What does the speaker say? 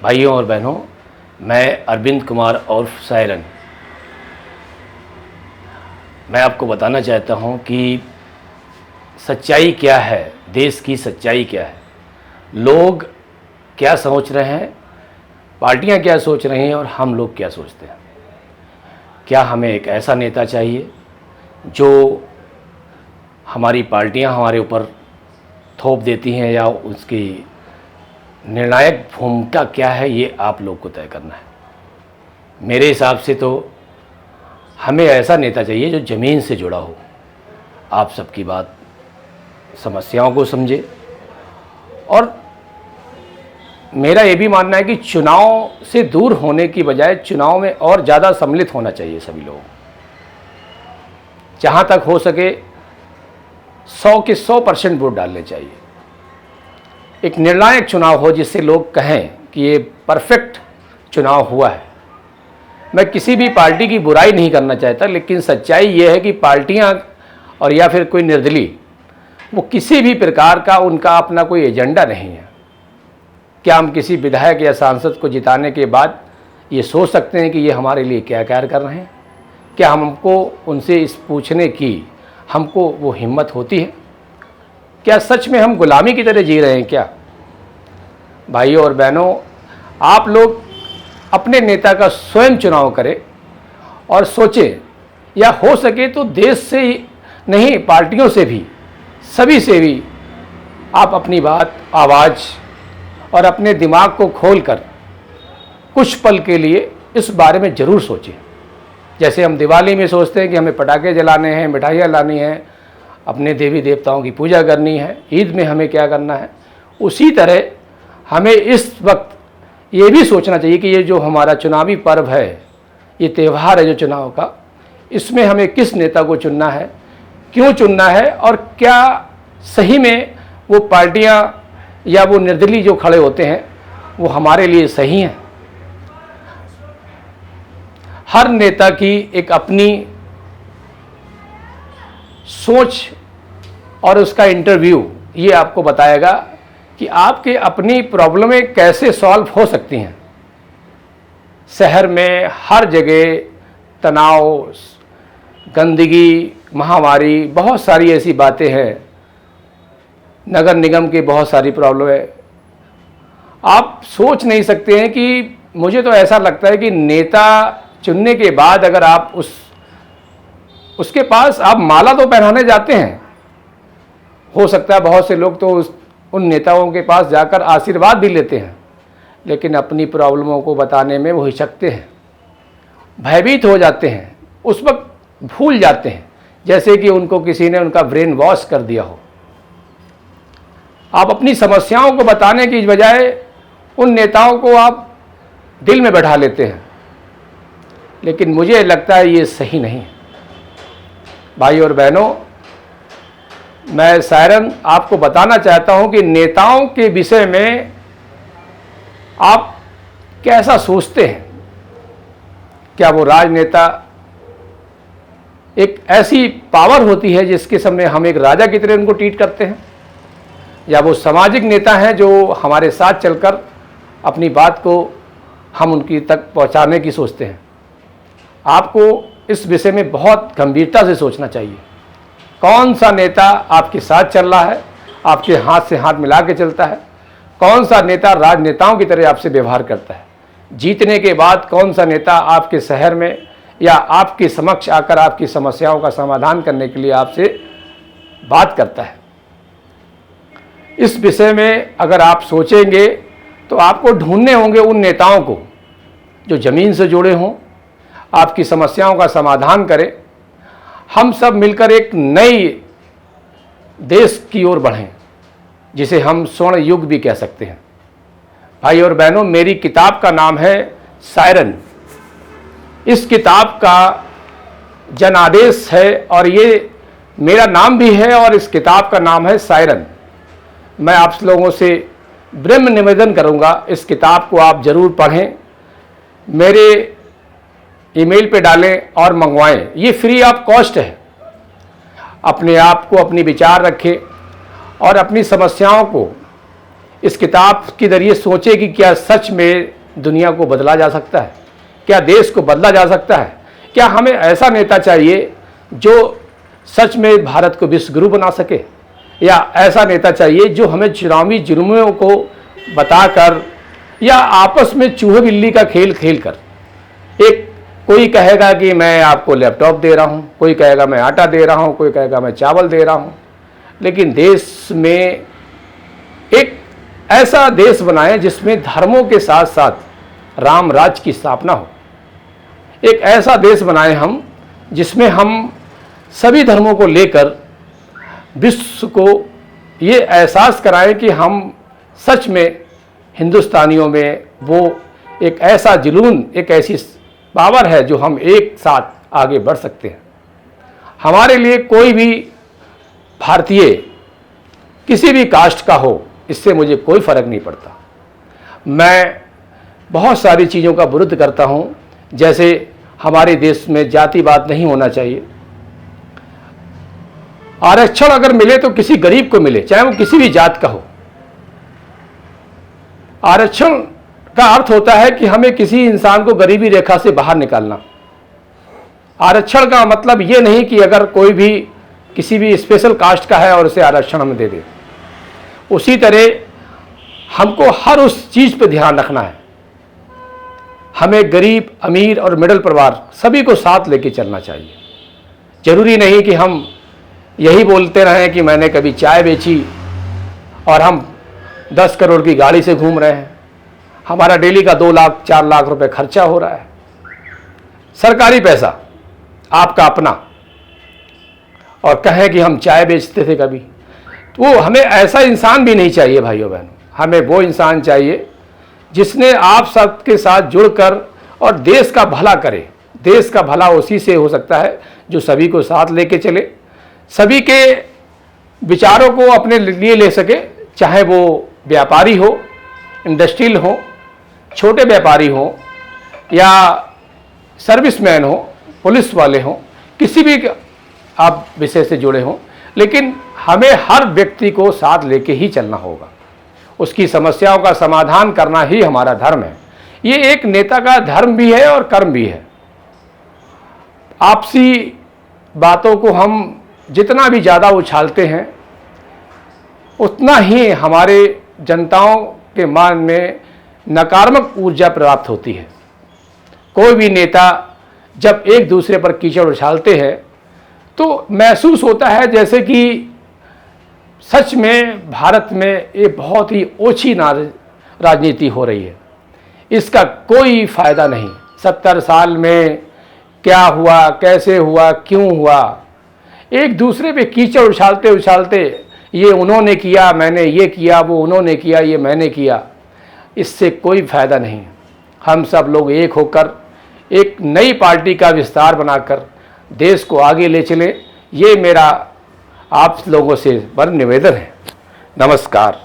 भाइयों और बहनों, मैं अरविंद कुमार उर्फ सायरन। मैं आपको बताना चाहता हूं कि सच्चाई क्या है, देश की सच्चाई क्या है, लोग क्या सोच रहे हैं, पार्टियां क्या सोच रही हैं और हम लोग क्या सोचते हैं। क्या हमें एक ऐसा नेता चाहिए जो हमारी पार्टियां हमारे ऊपर थोप देती हैं, या उसकी निर्णायक भूमिका क्या है, ये आप लोग को तय करना है। मेरे हिसाब से तो हमें ऐसा नेता चाहिए जो ज़मीन से जुड़ा हो, आप सबकी बात, समस्याओं को समझे। और मेरा ये भी मानना है कि चुनाव से दूर होने की बजाय चुनाव में और ज़्यादा सम्मिलित होना चाहिए सभी लोगों को। जहाँ तक हो सके 100 के 100% वोट डालने चाहिए। एक निर्णायक चुनाव हो जिससे लोग कहें कि ये परफेक्ट चुनाव हुआ है। मैं किसी भी पार्टी की बुराई नहीं करना चाहता, लेकिन सच्चाई ये है कि पार्टियां और या फिर कोई निर्दलीय, वो किसी भी प्रकार का उनका अपना कोई एजेंडा नहीं है। क्या हम किसी विधायक या सांसद को जिताने के बाद ये सोच सकते हैं कि ये हमारे लिए क्या कार्य कर रहे हैं? क्या हमको उनसे इस पूछने की हमको वो हिम्मत होती है? क्या सच में हम गुलामी की तरह जी रहे हैं क्या? भाइयों और बहनों, आप लोग अपने नेता का स्वयं चुनाव करें और सोचें, या हो सके तो देश से ही नहीं, पार्टियों से भी, सभी से भी आप अपनी बात, आवाज़ और अपने दिमाग को खोलकर कुछ पल के लिए इस बारे में ज़रूर सोचें। जैसे हम दिवाली में सोचते हैं कि हमें पटाखे जलाने हैं, मिठाइयाँ लानी हैं, अपने देवी देवताओं की पूजा करनी है, ईद में हमें क्या करना है, उसी तरह हमें इस वक्त ये भी सोचना चाहिए कि ये जो हमारा चुनावी पर्व है, ये त्यौहार है जो चुनाव का, इसमें हमें किस नेता को चुनना है, क्यों चुनना है, और क्या सही में वो पार्टियां या वो निर्दलीय जो खड़े होते हैं वो हमारे लिए सही हैं। हर नेता की एक अपनी सोच और उसका इंटरव्यू ये आपको बताएगा कि आपके अपनी प्रॉब्लमें कैसे सॉल्व हो सकती हैं। शहर में हर जगह तनाव, गंदगी, महामारी, बहुत सारी ऐसी बातें हैं। नगर निगम की बहुत सारी प्रॉब्लम है। आप सोच नहीं सकते हैं कि, मुझे तो ऐसा लगता है कि नेता चुनने के बाद अगर आप उसके पास आप माला तो पहनाने जाते हैं, हो सकता है बहुत से लोग तो उन नेताओं के पास जाकर आशीर्वाद भी लेते हैं, लेकिन अपनी प्रॉब्लमों को बताने में वो हिचकते हैं, भयभीत हो जाते हैं, उस वक्त भूल जाते हैं, जैसे कि उनको किसी ने उनका ब्रेन वॉश कर दिया हो। आप अपनी समस्याओं को बताने की बजाय उन नेताओं को आप दिल में बैठा लेते हैं, लेकिन मुझे लगता है ये सही नहीं है। भाई और बहनों, मैं सायरन आपको बताना चाहता हूं कि नेताओं के विषय में आप कैसा सोचते हैं। क्या वो राजनेता एक ऐसी पावर होती है जिसके सामने हम एक राजा की तरह उनको ट्रीट करते हैं, या वो सामाजिक नेता हैं जो हमारे साथ चलकर अपनी बात को हम उनकी तक पहुंचाने की सोचते हैं? आपको इस विषय में बहुत गंभीरता से सोचना चाहिए। कौन सा नेता आपके साथ चल रहा है, आपके हाथ से हाथ मिला के चलता है? कौन सा नेता राजनेताओं की तरह आपसे व्यवहार करता है? जीतने के बाद कौन सा नेता आपके शहर में या आपके समक्ष आकर आपकी समस्याओं का समाधान करने के लिए आपसे बात करता है? इस विषय में अगर आप सोचेंगे तो आपको ढूंढने होंगे उन नेताओं को जो ज़मीन से जुड़े हों, आपकी समस्याओं का समाधान करें। हम सब मिलकर एक नई देश की ओर बढ़ें, जिसे हम स्वर्ण युग भी कह सकते हैं। भाई और बहनों, मेरी किताब का नाम है सायरन। इस किताब का जनादेश है और ये मेरा नाम भी है, और इस किताब का नाम है सायरन। मैं आप लोगों से विनम्र निवेदन करूंगा, इस किताब को आप ज़रूर पढ़ें, मेरे ईमेल पे डालें और मंगवाएं। ये फ्री ऑफ कॉस्ट है। अपने आप को, अपनी विचार रखें और अपनी समस्याओं को इस किताब के जरिए सोचे कि क्या सच में दुनिया को बदला जा सकता है, क्या देश को बदला जा सकता है, क्या हमें ऐसा नेता चाहिए जो सच में भारत को विश्व गुरु बना सके, या ऐसा नेता चाहिए जो हमें चुनावी जुर्मों को बताकर या आपस में चूहे बिल्ली का खेल खेल कर, एक कोई कहेगा कि मैं आपको लैपटॉप दे रहा हूँ, कोई कहेगा मैं आटा दे रहा हूँ, कोई कहेगा मैं चावल दे रहा हूँ, लेकिन देश में एक ऐसा देश बनाएं जिसमें धर्मों के साथ साथ राम राज्य की स्थापना हो। एक ऐसा देश बनाएं हम जिसमें हम सभी धर्मों को लेकर विश्व को ये एहसास कराएं कि हम सच में हिंदुस्तानियों में वो एक ऐसा जुनून, एक ऐसी पावर है जो हम एक साथ आगे बढ़ सकते हैं। हमारे लिए कोई भी भारतीय किसी भी कास्ट का हो, इससे मुझे कोई फ़र्क नहीं पड़ता। मैं बहुत सारी चीज़ों का विरोध करता हूँ, जैसे हमारे देश में जातिवाद नहीं होना चाहिए। आरक्षण अगर मिले तो किसी गरीब को मिले, चाहे वो किसी भी जात का हो। आरक्षण का अर्थ होता है कि हमें किसी इंसान को गरीबी रेखा से बाहर निकालना। आरक्षण का मतलब ये नहीं कि अगर कोई भी किसी भी स्पेशल कास्ट का है और उसे आरक्षण हम दे दें। उसी तरह हमको हर उस चीज़ पर ध्यान रखना है। हमें गरीब, अमीर और मिडिल परिवार सभी को साथ लेके चलना चाहिए। जरूरी नहीं कि हम यही बोलते रहें कि मैंने कभी चाय बेची और हम 10 करोड़ की गाड़ी से घूम रहे हैं, हमारा डेली का 2 लाख 4 लाख रुपए खर्चा हो रहा है, सरकारी पैसा आपका अपना, और कहें कि हम चाय बेचते थे कभी। तो हमें ऐसा इंसान भी नहीं चाहिए भाइयों बहनों। हमें वो इंसान चाहिए जिसने आप सबके साथ जुड़कर और देश का भला करे। देश का भला उसी से हो सकता है जो सभी को साथ लेके चले, सभी के विचारों को अपने लिए ले सके, चाहे वो व्यापारी हो, इंडस्ट्रियल हो, छोटे व्यापारी हो या सर्विसमैन हो, पुलिस वाले हो, किसी भी आप विषय से जुड़े हों, लेकिन हमें हर व्यक्ति को साथ लेके ही चलना होगा। उसकी समस्याओं का समाधान करना ही हमारा धर्म है। ये एक नेता का धर्म भी है और कर्म भी है। आपसी बातों को हम जितना भी ज़्यादा उछालते हैं, उतना ही हमारे जनताओं के मन में नकारात्मक ऊर्जा प्राप्त होती है। कोई भी नेता जब एक दूसरे पर कीचड़ उछालते हैं तो महसूस होता है जैसे कि सच में भारत में ये बहुत ही ओछी राजनीति हो रही है। इसका कोई फ़ायदा नहीं। 70 साल में क्या हुआ, कैसे हुआ, क्यों हुआ, एक दूसरे पे कीचड़ उछालते उछालते ये उन्होंने किया, मैंने ये किया, वो उन्होंने किया, ये मैंने किया, इससे कोई फ़ायदा नहीं। हम सब लोग एक होकर एक नई पार्टी का विस्तार बनाकर देश को आगे ले चलें, ये मेरा आप लोगों से बड़ा निवेदन है। नमस्कार।